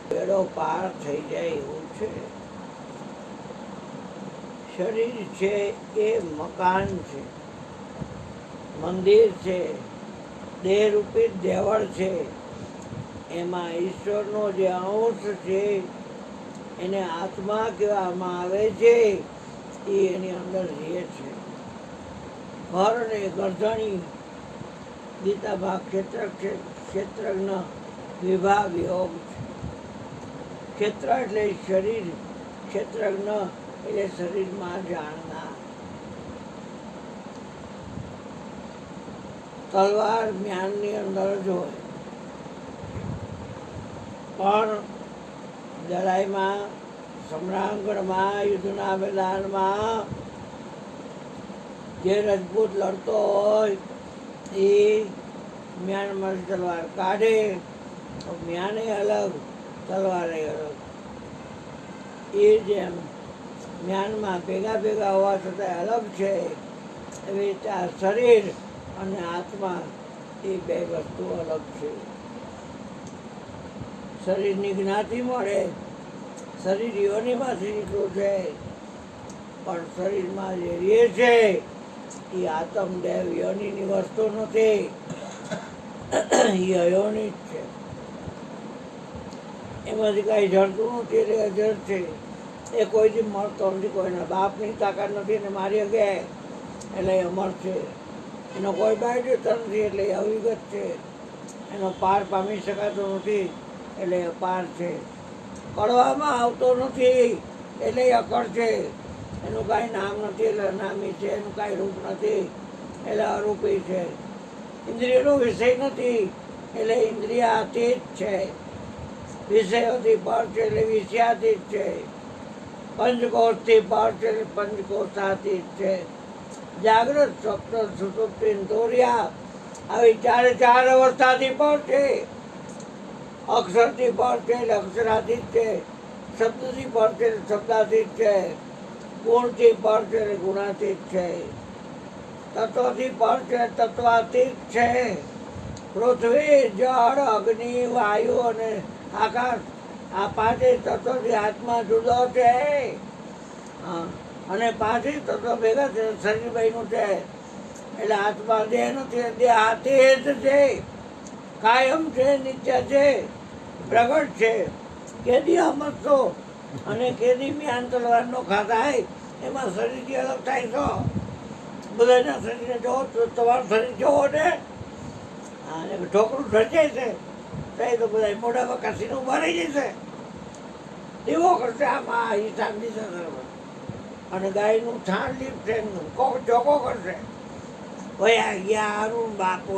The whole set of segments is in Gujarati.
બેડો પાર થઈ જાય એવું છે. શરીર છે એ મકાન છે, મંદિર છે, દેહરૂપી દેવળ છે. એમાં ઈશ્વરનો જે અંશ છે એને આત્મા કહેવામાં આવે છે. એ એની અંદર રહે છે. ઘર અને ગરધણી ગીતામાં ક્ષેત્રજ્ઞ વિભાગ યોગ છે. ક્ષેત્ર એટલે શરીર, ક્ષેત્રજ્ઞ એટલે શરીરમાં જાણનાર. તલવાર જ્ઞાનની અંદર જ હોય, પણ લડાઈમાં, સમરાંગણમાં, યુદ્ધના મેદાનમાં જે રજપૂત લડતો હોય એ જ્ઞાનમાં તલવાર કાઢે તો જ્ઞાને અલગ, તલવારે અલગ. એ જેમ જ્ઞાનમાં ભેગા ભેગા હોવા છતાં અલગ છે, એવી રીતે આ શરીર અને આત્મા એ બે વસ્તુ અલગ છે. શરીરની જ્ઞાતિ મળે, શરીર યોનિમાંથી નીકળ્યું છે, પણ શરીરમાં જે રહે છે એ આત્મદેવ યોનિની વસ્તુ નથી, એ અયોનિ જ છે. એમાંથી કાંઈ જડતું નથી એટલે અજર છે. એ કોઈથી મળતો નથી, કોઈના બાપની તાકાત નથી ને મારી ગયા એટલે અમર છે. એનો કોઈ બાયડ્યો નથી એટલે અવિગત છે. એનો પાર પામી શકાતો નથી એટલે અપાર છે. કળવામાં આવતો નથી એટલે અકળ છે. એનું કાંઈ નામ નથી એટલે અનામી છે. એનું કાંઈ રૂપ નથી એટલે અરૂપી છે. ઇન્દ્રિયનો વિષય નથી એટલે ઇન્દ્રિયાતીત છે. વિષયોથી પર છે એટલે વિષયાતીત છે. પંચકોશથી પર છે એટલે પંચકોશાતીત છે. જાગ્રત, સ્વપ્ન, સુષુપ્તિ, તુર્યા આવી ચાર અવસ્થાથી પર છે. અક્ષરથી પર છે એટલે અક્ષરાતીત છે. શબ્દથી પર છે એટલે શબ્દાતીત છે. ગુણથી પર છે એટલે ગુણાતીત છે. તત્વથી પર છે તત્વાતીત છે. પૃથ્વી, જળ, અગ્નિ, વાયુ અને આકાશ આ પાંચેય તત્વથી આત્મા જુદો છે. અને પાંચેય તત્વ ભેગા છે શરીર બન્યું છે. એટલે આત્મા દેહ નથી, દેહ આતીત છે, કાયમ છે, નિત્ય છે, પ્રગટ છે. કેદી સમજશો અને કેદી જ્ઞાન તલવારનો ખાધાય એમાં શરીરથી અલગ થાય છો. બધાના શરીરને જોવો તો તમારું શરીર જોવો ને, અને ઢોકળું ઢચાય છે તો બધા મોઢામાં કાશીને ઉભા રહી જશે. દીવો કરશે આમાં હિસાબ દીધા અને ગાયનું છાણ લીપશે, ચોખ્ખો કરશે. વયા ગયા અરુણ બાપુ,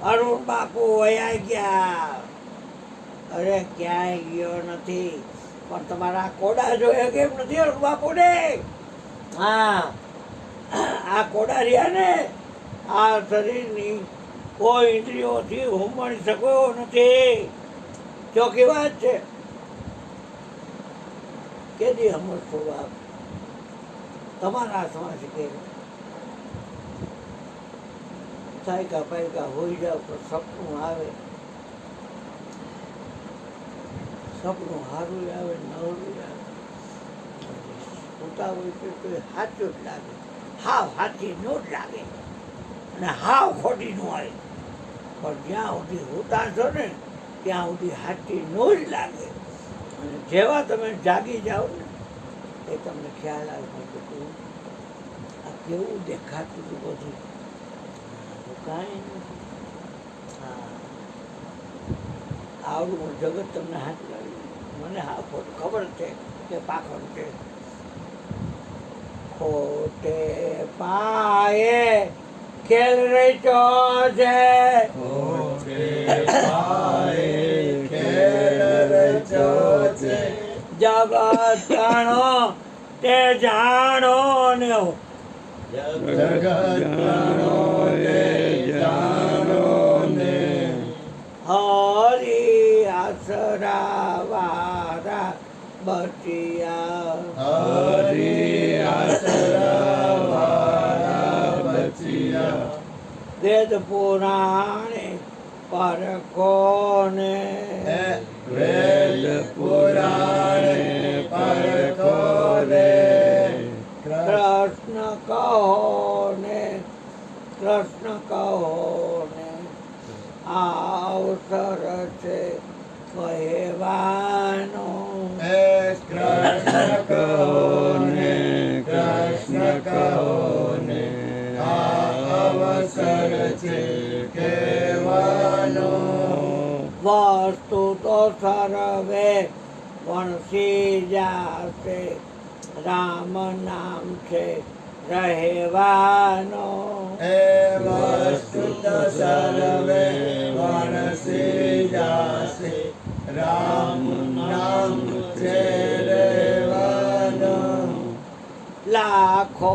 અરુણ બાપુ વયા ગયા. અરે ક્યાંય ગયો નથી, પણ તમારા કોડા જોયા કેમ નથી અરુણ બાપુને? હા, આ કોડા રહ્યા ને આ શરીરની કોઈ ઇન્દ્રિયોથી હોમણી શક્યો નથી. ચોખ્ખી વાત છે. કેદી સમજશો બાપ? તમારા હાથમાં છે કે સાયકા પાયકા હોઈ જાવ તો સપનું આવે, સપનું સારું આવે, નવરું આવે. હોતા હોય તો સાચું જ લાગે, હાવ સાચી નો જ લાગે અને હાવ ખોટી નો આવે. પણ જ્યાં સુધી હોતા છો ને ત્યાં સુધી સાચી નો જ લાગે. અને જેવા તમે જાગી જાઓ ને એ તમને ખ્યાલ આવે કે આ કેવું દેખાતું હતું બધું, કાંઈ નથી. હા, આવડું જગત તમને હાથ લાગ્યું, મને હા ખોટું ખબર છે કે પાખંડ છે. ખોટે પાયે ખેલ રચ્યો છે, ખોટે પાયે ખેલ રચ્યો છે. જગત જાણો તે જાણો ને, જગત જાણો તે જાણો ને. હરી આસરા વારા બચિયા, હરી આસરા વાળા બચિયા. વેદ પુરાણે પરખોને વેદ પુરાણે પરખો રે કૃષ્ણ કહો ને કૃષ્ણ કહો ને આ અવસર છે કહેવાનો કૃષ્ણ કહો ને કૃષ્ણ કહો ને આ અવસર છે કહેવાનો વસ્તુ તો સર્વે વણસી જાશે રામ નામ છે રહેવાનો એ વસ્તુ તો સર્વે વણસી જાશે રામ નામ છે રહેવાનો લાખો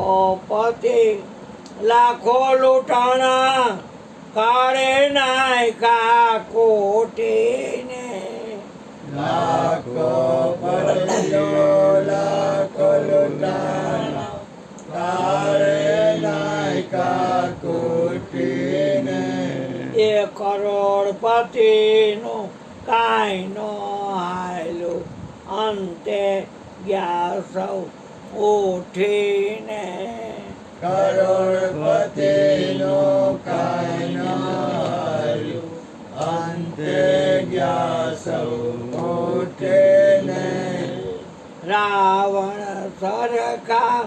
પતિ લાખો લૂંટાણા કાળે નાયકા કોટીને લાખો પતિઓ લાખો લૂંટાણા કાળે નાયકા કોટીને એ કરોડપતિનું કાંઈ નો હાયલું અંતે ગયા સૌ ઉઠીને કરોડપતિનો કાંઈ ન હાર્યું અંતે ગયા સૌ ઉઠીને રાવણ સરખા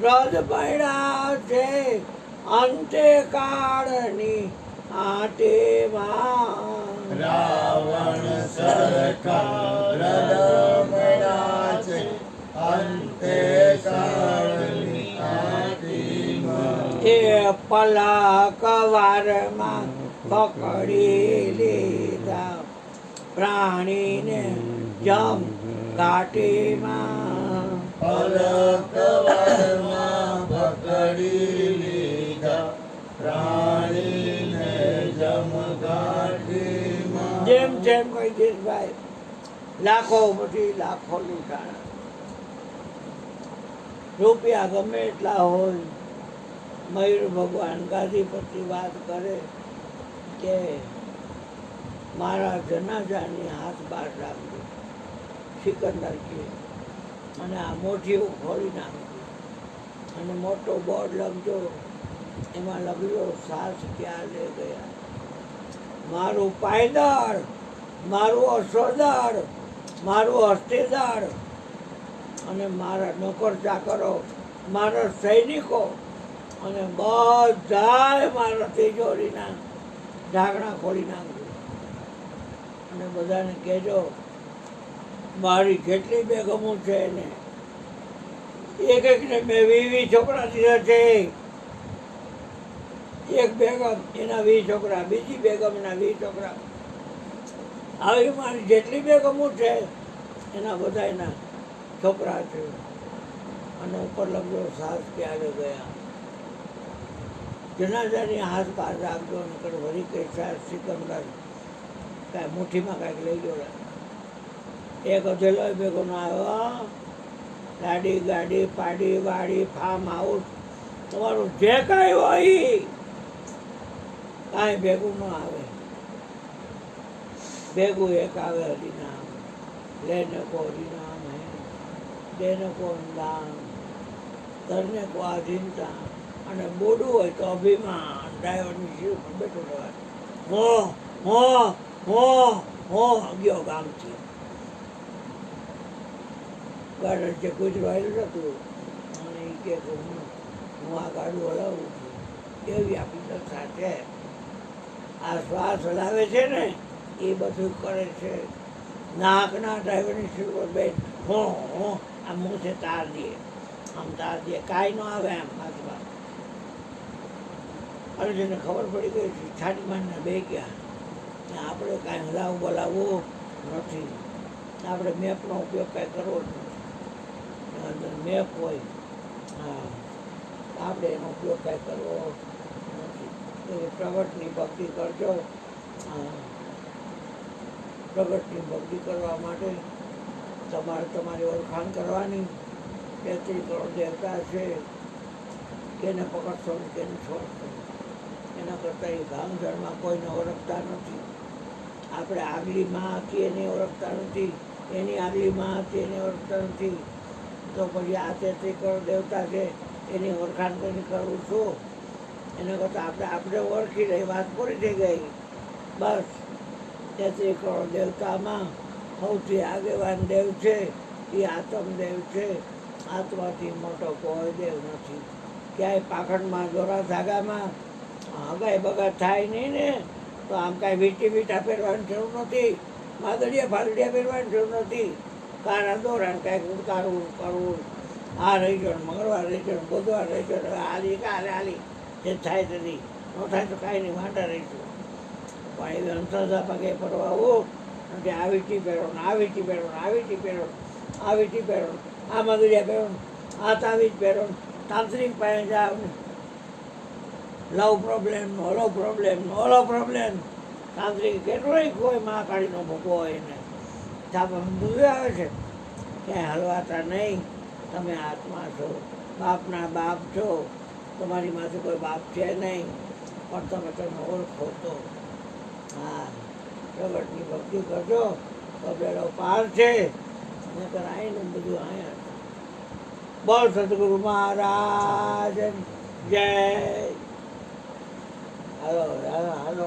રદ પડ્યા છે અંતે કાળની આટેમાં રાવણ સરખા રદમણા છે અંતે કાળની આટીમાં એ પલક વારમાં પકડી લીધા પ્રાણીને જમ ઘાટીમાં પલક વારમાં પકડી લીધા પ્રાણીને જમઘાટીમાં જેમ જેમ કહી દેશભાઈ લાખો પછી લાખો લૂંટાણા રૂપિયા ગમે એટલા હોય મયુર ભગવાન ગાદીપતિ વાત કરે કે મારા જનાજાની હાથ બહાર રાખજો સિકંદર કે અને આ મોઢીઓ ખોલી નાખજો અને મોટો બોર્ડ લખજો એમાં લખ્યો સાસ ક્યાં લે ગયા મારું પાયદાર મારું અસોદાર મારું હસ્તેદાર અને મારા નોકર ચાકરો મારા સૈનિકો અને બધાય મારા તિજોરીના ઢાંકણા ખોલી નાખજો અને બધાને કહેજો મારી જેટલી બેગમો છે ને એક એકને મેં 20 છોકરા દીધા છે એક બેગમ એના 20 છોકરા બીજી બેગમ એના 20 છોકરા આવી મારી જેટલી બેગમો છે એના બધા એના છોકરા છે અને ઉપર લખજો સાસ ક્યારે ગયા જનાજાની હાથ બહાર રાખજો નકર વળી કઈ સાસ સિકંદર કાંઈ મુઠ્ઠીમાં કાંઈક લઈ ગયો એક અધેલો ભેગો ન આવ્યો ગાડી ગાડી પાડી વાડી ફાર્મ હાઉસ તમારું જે કાંઈ હોય કાંઈ ભેગું ન આવે ભેગું એક આવે હરિનામ લેને કો હરિનામ હે દેને કો દાન કરને કો આધીનતા અને બોડું હોય તો અભિમાન ડ્રાઈવરની સીટ પર બેઠો રહેવાય હો હો હો હો ગયો ગામથી ગાડી જે ગુજરું આવેલું હતું અને એ કે હું આ ગાડું હલાવું છું એવી આપણી દશા છે આ શ્વાસ હલાવે છે ને એ બધું કરે છે નાકના ડ્રાઈવરની સીટ પર બેઠ હો હો આમ મુંહથી તાર દે આમ તાર દે કાંઈ ન આવે એમ હાથમાં અને જેને ખબર પડી ગઈ છે છાતી મારીને બે ગયા આપણે કાંઈ હલાવું બોલાવવું નથી આપણે મેપનો ઉપયોગ કાંઈ કરવો જ નથી અંદર મેપ હોય હા આપણે એનો ઉપયોગ કાંઈ કરવો નથી તો પ્રગટની ભક્તિ કરજો પ્રગટની ભક્તિ કરવા માટે તમારે તમારી ઓળખાણ કરવાની 33 કરોડ દેવતા છે કેને પકડશો ને કેને છોડશો એના કરતાં એ ભાંગઝાડમાં કોઈને ઓળખતા નથી. આપણે આગલી માં હતી એને ઓળખતા નથી, એની આગલી માં હતી એને ઓળખતા નથી, તો પછી આ 33 કરોડ દેવતા છે એની ઓળખાણ કરીને કરવું છું? એના કરતાં આપણે ઓળખી લઈ, વાત પૂરી થઈ ગઈ. બસ 33 કરોડ દેવતામાં સૌથી આગેવાન દેવ છે એ આત્મદેવ છે. આત્માથી મોટો કોઈ દેવ નથી. ક્યાંય પાખંડમાં દોરા ધાગામાં હગાઈ બગાડ થાય નહીં ને, તો આમ કાંઈ વીંટા પહેરવાની જરૂર નથી, માદડિયા ફાદડિયા પહેરવાની જરૂર નથી. કાના દોરાને કાંઈક ઉડકારવું કરવું, આ રહી ગયો મંગળવાર રહી ગયો બુધવાર રહી ગયો, હાલી કાલે હાલી જે થાય તેથી, ન થાય તો કાંઈ નહીં, વાંઢા રહીશું. પણ એવી અંતરધા પગે પડવા આવું નથી. આ વીંટી પહેરો ને આ વીંટી પહેરો ને આ વીંટી પહેરો, આ વીંટી પહેરો, આ માદડિયા પહેરો, આ તાવીજ પહેરો, તાંત્રિક પાસે જાવ ને લવ પ્રોબ્લેમ, ઓલો પ્રોબ્લેમ, ઓલો પ્રોબ્લેમ. તાંત્રિક કેટલોય કોઈ માં કાઢીનો ભૂકો હોય ને છાપામાં બધું આવે છે. ક્યાંય હલવાતા નહીં. તમે આત્મા છો, બાપના બાપ છો. તમારી માથે કોઈ બાપ છે નહીં, પણ તમે ઓળખો તો. હા, પ્રગટની ભક્તિ કરજો તો બેડો પાર છે. નકર આવીને બધું અહીંયા બોલ સદગુરુ મહારાજ જય. હાલો હાલો હાલો.